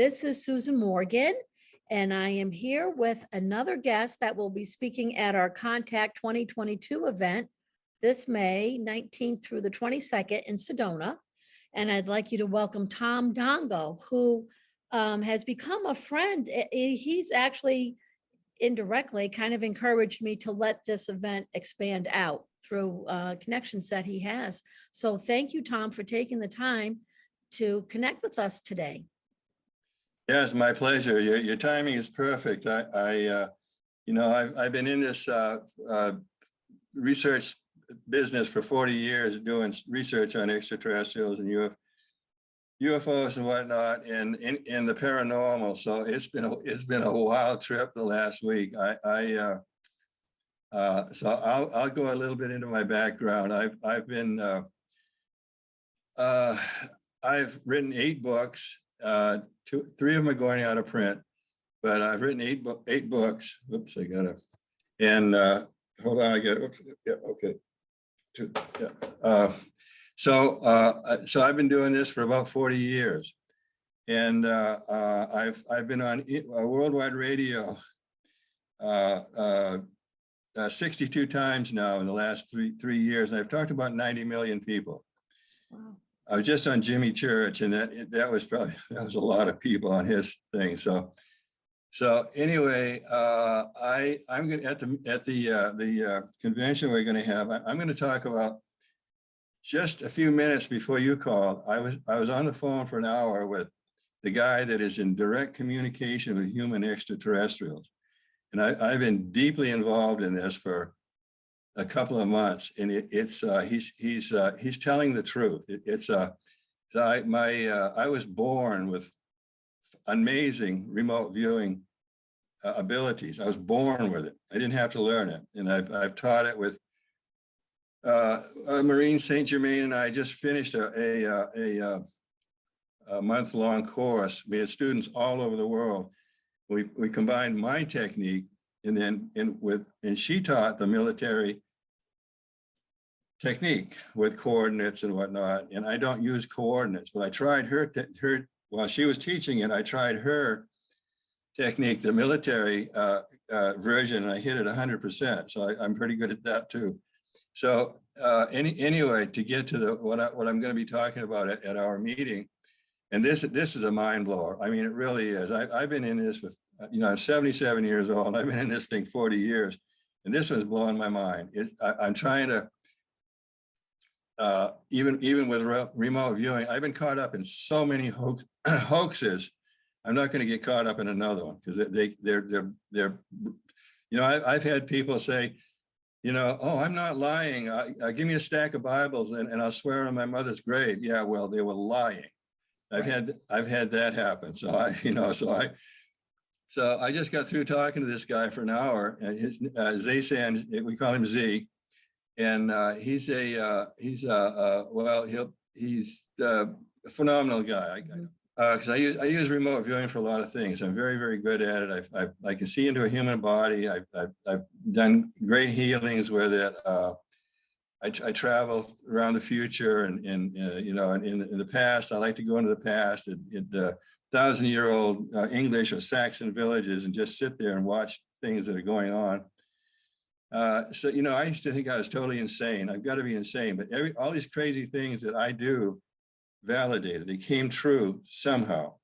This is Susan Morgan, and I am here with another guest that will be speaking at our Contact 2022 event this May 19th through the 22nd in Sedona. And I'd like you to welcome Tom Dongo, who has become a friend. He's actually indirectly kind of encouraged me to let this event expand out through connections that he has. So thank you, Tom, for taking the time to connect with us today. Yes, my pleasure. Your timing is perfect. I've been in this research business for 40 years, doing research on extraterrestrials and UFOs and whatnot, and in the paranormal. So it's been a wild trip the last week. So I'll go a little bit into my background. I've written 8 books. 3 of them are going out of print, but I've written 8 books. Oops, I gotta. And hold on, I got. Yeah, okay. Yeah. So I've been doing this for about 40 years, and I've been on worldwide radio 62 times now in the last three years, and I've talked about 90 million people. Wow. I was just on Jimmy Church, and that was a lot of people on his thing. So anyway, I'm going at the convention we're going to have. I'm going to talk about just a few minutes before you called. I was on the phone for an hour with the guy that is in direct communication with human extraterrestrials, and I've been deeply involved in this for a couple of months, and he's telling the truth. I was born with amazing remote viewing abilities. I was born with it. I didn't have to learn it, and I've taught it with Marine Saint Germain, and I just finished a month-long course. We had students all over the world. We combined my technique, and she taught the military technique with coordinates and whatnot. And I don't use coordinates, but I tried her while she was teaching it. I tried her technique, the military version, and I hit it 100%. So I'm pretty good at that too. So anyway, to get to what I'm going to be talking about at our meeting, and this is a mind blower. I mean, it really is. I've been in this with, I'm 77 years old. I've been in this thing 40 years, and this one's blowing my mind. I'm trying to, even with remote viewing, I've been caught up in so many hoaxes. I'm not going to get caught up in another one, because they're I've had people say, oh, I'm not lying. Give me a stack of Bibles and I'll swear on my mother's grave. Yeah, well, they were lying. I've had that happen. So I just got through talking to this guy for an hour, and his Zaysan, we call him Z, and he's a phenomenal guy. Because I use remote viewing for a lot of things. I'm very, very good at it. I can see into a human body. I've done great healings with it. I travel around the future, and in the past, I like to go into the past at 1,000-year-old English or Saxon villages and just sit there and watch things that are going on. So I used to think I was totally insane. I've got to be insane, but all these crazy things that I do validated. They came true somehow.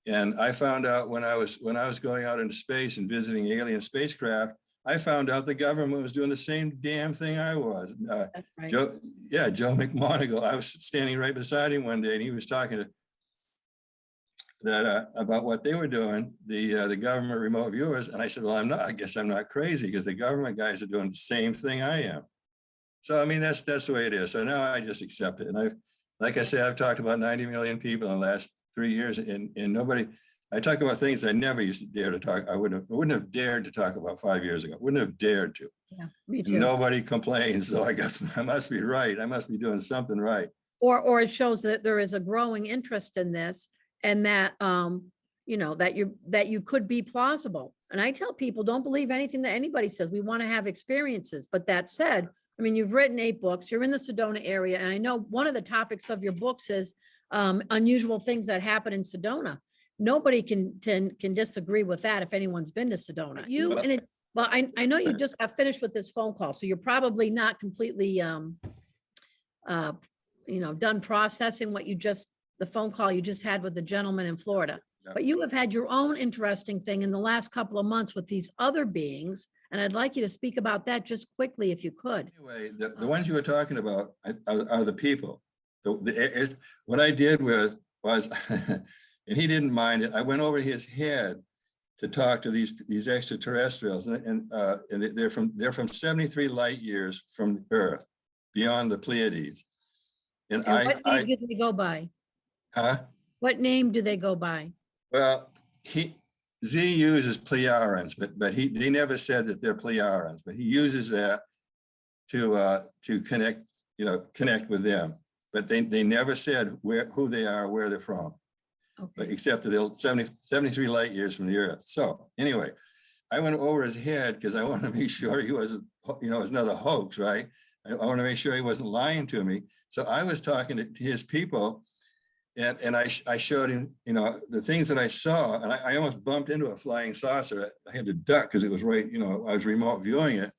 And I found out when I was going out into space and visiting alien spacecraft, I found out the government was doing the same damn thing I was. That's right. Joe McMoneagle. I was standing right beside him one day, and he was talking about what they were doing, the government remote viewers. And I said, well, I guess I'm not crazy, because the government guys are doing the same thing I am. So, I mean, that's the way it is. So now I just accept it. And like I said, I've talked about 90 million people in the last 3 years, and nobody. I talk about things I never used to dare to talk. I wouldn't have dared to talk about 5 years ago. Wouldn't have dared to. Yeah, me too. And nobody complains, so I guess I must be right. I must be doing something right. Or it shows that there is a growing interest in this, and that that you could be plausible. And I tell people, don't believe anything that anybody says. We want to have experiences. But that said, I mean, you've written 8 books. You're in the Sedona area, and I know one of the topics of your books is unusual things that happen in Sedona. nobody can disagree with that if anyone's been to Sedona. You, and it, well, I know you just got finished with this phone call, so you're probably not completely, done processing what the phone call you just had with the gentleman in Florida. Yeah. But you have had your own interesting thing in the last couple of months with these other beings. And I'd like you to speak about that just quickly, if you could. Anyway, the ones you were talking about are the people. What I did was, and he didn't mind it, I went over his head to talk to these extraterrestrials, and they're from 73 light years from Earth, beyond the Pleiades. And what name do they go by? Huh? What name do they go by? Well, Z uses Pleiarans, but they never said that they're Pleiarans, but he uses that to connect with them. But they never said who they are, where they're from. Okay. Except that they're 73 light years from the Earth. So anyway, I went over his head because I wanted to make sure he wasn't, it was another hoax, right? I want to make sure he wasn't lying to me. So I was talking to his people, and I showed him, the things that I saw, and I almost bumped into a flying saucer. I had to duck because it was right, I was remote viewing it.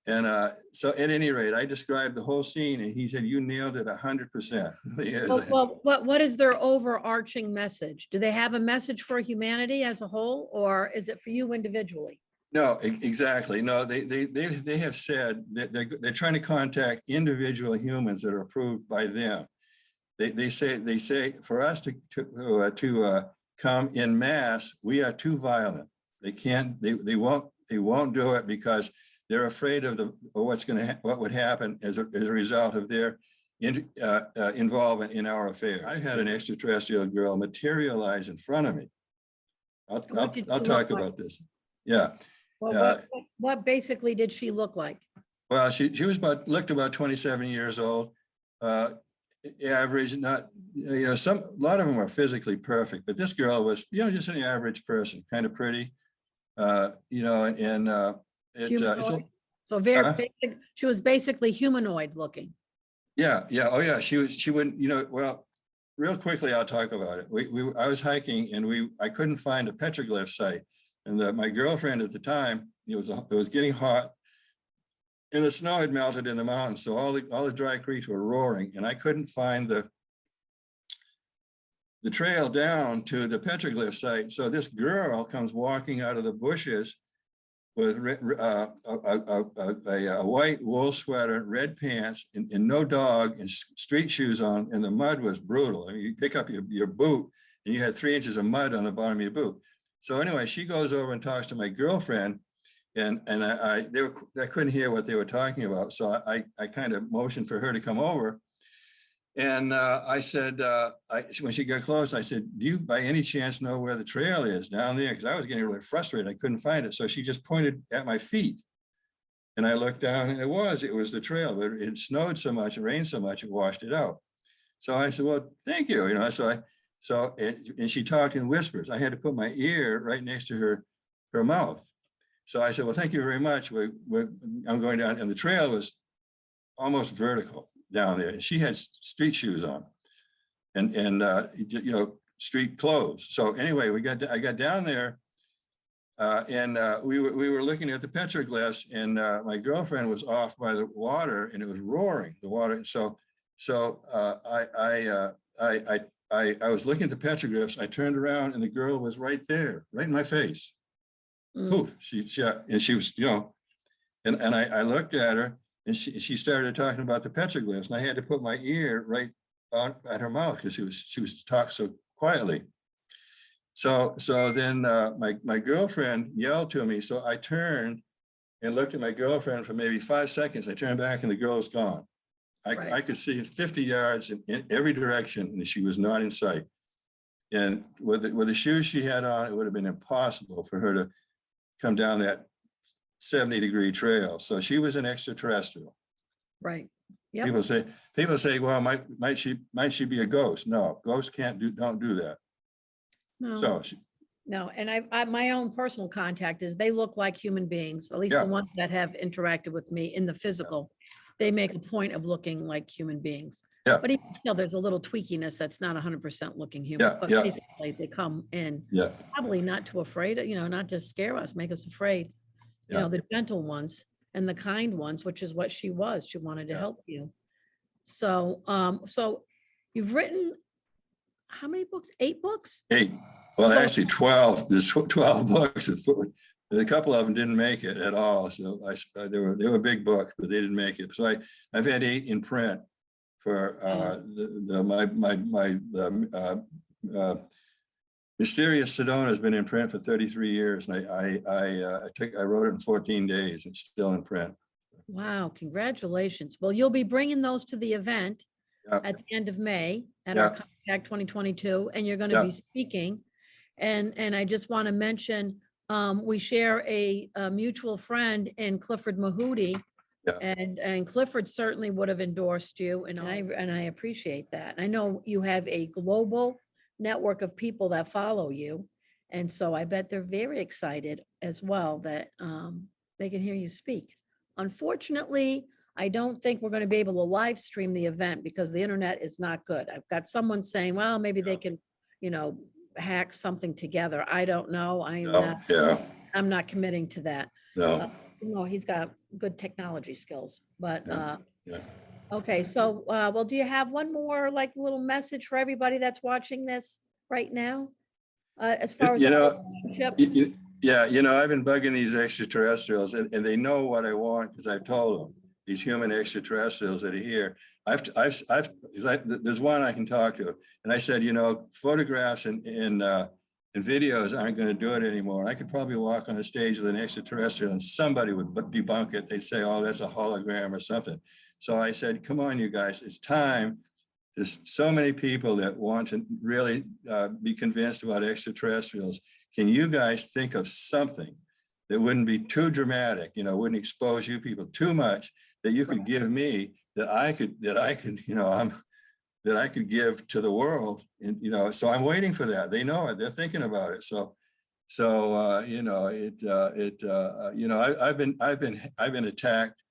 And so at any rate, I described the whole scene, and he said, "You nailed it 100%. Well, what is their overarching message? Do they have a message for humanity as a whole, or is it for you individually? No, exactly. No, they have said that they're trying to contact individual humans that are approved by them. They say for us to come in mass, we are too violent. They won't do it because they're afraid of what would happen as a result of their involvement in our affairs. I had an extraterrestrial girl materialize in front of me. I'll talk about this. Yeah. Well, what basically did she look like? Well, she looked about 27 years old. Average, not, a lot of them are physically perfect, but this girl was, just an average person, kind of pretty, So very basic. She was basically humanoid looking. Yeah. Oh yeah. She wouldn't, well, real quickly, I'll talk about it. I was hiking and I couldn't find a petroglyph site. And my girlfriend at the time, it was getting hot and the snow had melted in the mountains. So all the dry creeks were roaring, and I couldn't find the trail down to the petroglyph site. So this girl comes walking out of the bushes with a white wool sweater, red pants, and no dog, and street shoes on, and the mud was brutal. I mean, you pick up your boot, and you had 3 inches of mud on the bottom of your boot. So anyway, she goes over and talks to my girlfriend, and I couldn't hear what they were talking about. So I kind of motioned for her to come over. And I said, when she got close, I said, "Do you by any chance know where the trail is down there?" Because I was getting really frustrated. I couldn't find it. So she just pointed at my feet. And I looked down, and it was the trail, but it snowed so much, it rained so much, it washed it out. So I said, "Well, thank you." And she talked in whispers. I had to put my ear right next to her mouth. So I said, "Well, thank you very much. I'm going down." And the trail was almost vertical down there. And she had street shoes on and street clothes. So anyway, I got down there and we were looking at the petroglyphs, and my girlfriend was off by the water, and it was roaring, the water. So I was looking at the petroglyphs. I turned around, and the girl was right there, right in my face. Ooh, she was, and I looked at her, and she started talking about the petroglyphs, and I had to put my ear right on at her mouth because she was talking so quietly. So then my girlfriend yelled to me. So I turned and looked at my girlfriend for maybe 5 seconds. I turned back, and the girl was gone. I could see 50 yards in every direction, and she was not in sight. And with the shoes she had on, it would have been impossible for her to come down that 70-degree trail. So she was an extraterrestrial. Right. Yep. People say, "Well, might she be a ghost?" No, ghosts don't do that. No. So no, and I my own personal contact is they look like human beings, at least the ones that have interacted with me in the physical. They make a point of looking like human beings. Yeah. But even still, there's a little tweakiness that's not 100% looking human. Yeah, But yeah. basically, they come in Yeah, probably not too afraid, not to scare us, make us afraid. Yeah. The gentle ones and the kind ones, which is what she was. She wanted to Yeah. help you. So, so you've written how many books? 8 books? 8. Well, So- actually 12. There's 12 books. A couple of them didn't make it at all. So they were big books, but they didn't make it. So I've had 8 in print for Mysterious Sedona has been in print for 33 years, and I wrote it in 14 days. It's still in print. Wow, congratulations. Well, you'll be bringing those to the event Yeah. at the end of May at Yeah. our Contact 2022, and you're going to Yeah. be speaking. And I just want to mention, we share a mutual friend in Clifford Mahooty. Yeah. And Clifford certainly would have endorsed you, and I appreciate that. I know you have a global network of people that follow you, and so I bet they're very excited as well that they can hear you speak. Unfortunately, I don't think we're going to be able to live stream the event because the internet is not good. I've got someone saying, well, maybe they can, hack something together. I don't know. I'm not committing to that. No. No, he's got good technology skills, but, Yeah. okay. So, well, do you have one more like little message for everybody that's watching this right now? As far as. Yeah, I've been bugging these extraterrestrials, and they know what I want because I've told them, these human extraterrestrials that are here. There's one I can talk to, and I said, photographs and videos aren't going to do it anymore. I could probably walk on a stage with an extraterrestrial and somebody would debunk it. They'd say, oh, that's a hologram or something. So I said, come on, you guys, it's time. There's so many people that want to really be convinced about extraterrestrials. Can you guys think of something that wouldn't be too dramatic, wouldn't expose you people too much, that you could give me, that I could give to the world? And, so I'm waiting for that. They know it. They're thinking about it. I've been attacked.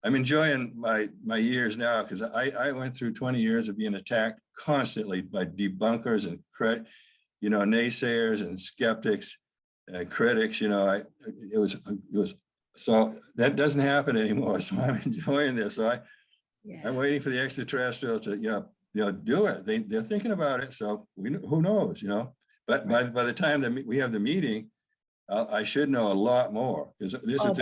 I'm enjoying my years now because I went through 20 years of being attacked constantly by debunkers and naysayers and skeptics and critics. It was so that doesn't happen anymore. So I'm enjoying this. So I'm waiting for the extraterrestrial to do it. They're thinking about it. So who knows? But by the time that we have the meeting, I should know a lot more because this is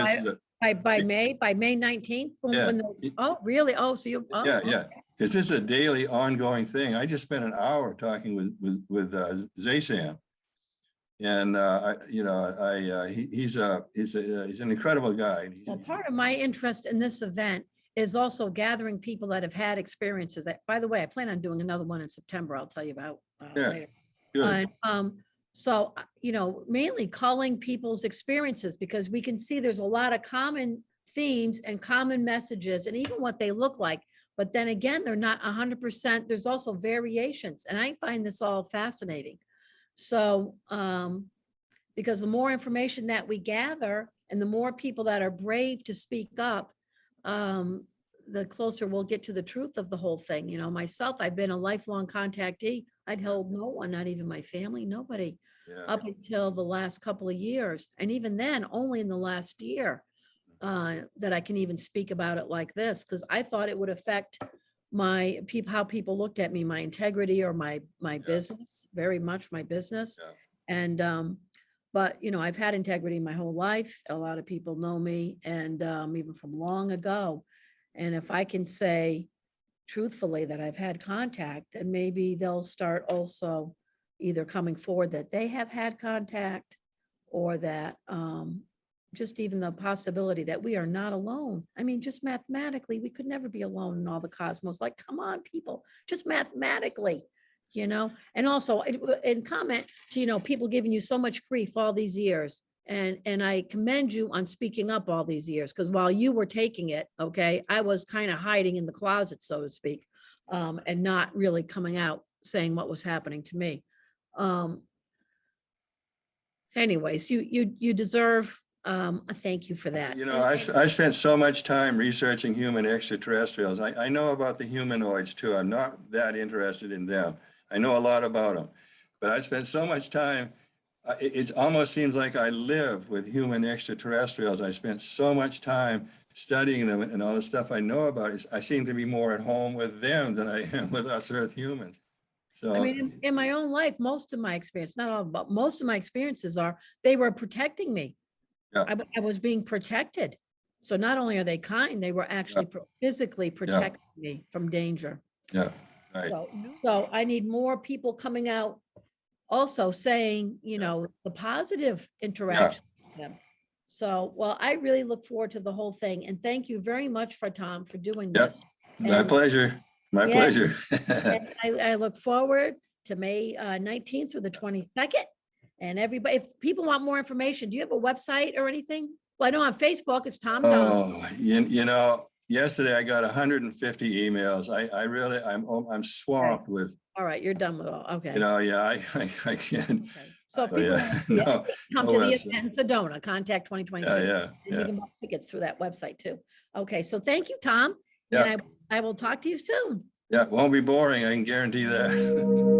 by May 19th. Yeah. Oh, really? Oh, so you. Oh, yeah. okay. Because this is a daily ongoing thing. I just spent an hour talking with Zaysam, and he's an incredible guy. Well, part of my interest in this event is also gathering people that have had experiences. By the way, I plan on doing another one in September. I'll tell you about later. Good. So, mainly calling people's experiences, because we can see there's a lot of common themes and common messages and even what they look like. But then again, they're not 100%. There's also variations. And I find this all fascinating. So, because the more information that we gather and the more people that are brave to speak up, the closer we'll get to the truth of the whole thing. Myself, I've been a lifelong contactee. I'd held no one, not even my family, nobody, up until the last couple of years. And even then, only in the last year that I can even speak about it like this, because I thought it would affect how people looked at me, my integrity or my business, very much my business. And, but, I've had integrity my whole life. A lot of people know me, and even from long ago. And if I can say truthfully that I've had contact, then maybe they'll start also either coming forward that they have had contact, or that just even the possibility that we are not alone. I mean, just mathematically, we could never be alone in all the cosmos. Like, come on, people, just mathematically, and also in comment to, people giving you so much grief all these years. And I commend you on speaking up all these years, because while you were taking it, okay, I was kind of hiding in the closet, so to speak, and not really coming out saying what was happening to me. Anyways, you deserve Thank you for that. You know, I spent so much time researching human extraterrestrials. I know about the humanoids too. I'm not that interested in them. I know a lot about them, but I spent so much time. It almost seems like I live with human extraterrestrials. I spent so much time studying them and all the stuff I know about it. I seem to be more at home with them than I am with us Earth humans. So, I mean, in my own life, most of my experience, not all, but most of my experiences are, they were protecting me. yeah, I was being protected. So not only are they kind, they were actually physically protecting me from danger. yeah, right. So I need more people coming out also saying, you know, the positive interaction with them. So, well, I really look forward to the whole thing. And thank you very much for Tom for doing Yep. this. My And pleasure. My yeah, pleasure. and I look forward to May 19th through the 22nd. And everybody, if people want more information, do you have a website or anything? Well, I know on Facebook it's Tom Dongo. Oh, you know, yesterday I got 150 emails. I really, I'm swamped with, All right, you're done with all. Okay. you know, yeah, I can't. Okay. So if So, people yeah, want to see it, no, come no to the website. event in Sedona, contact 2022. Yeah, And you yeah, can buy tickets through that website too. Okay, so thank you, Tom. yeah, And I will talk to you soon. yeah. Won't be boring. I can guarantee that.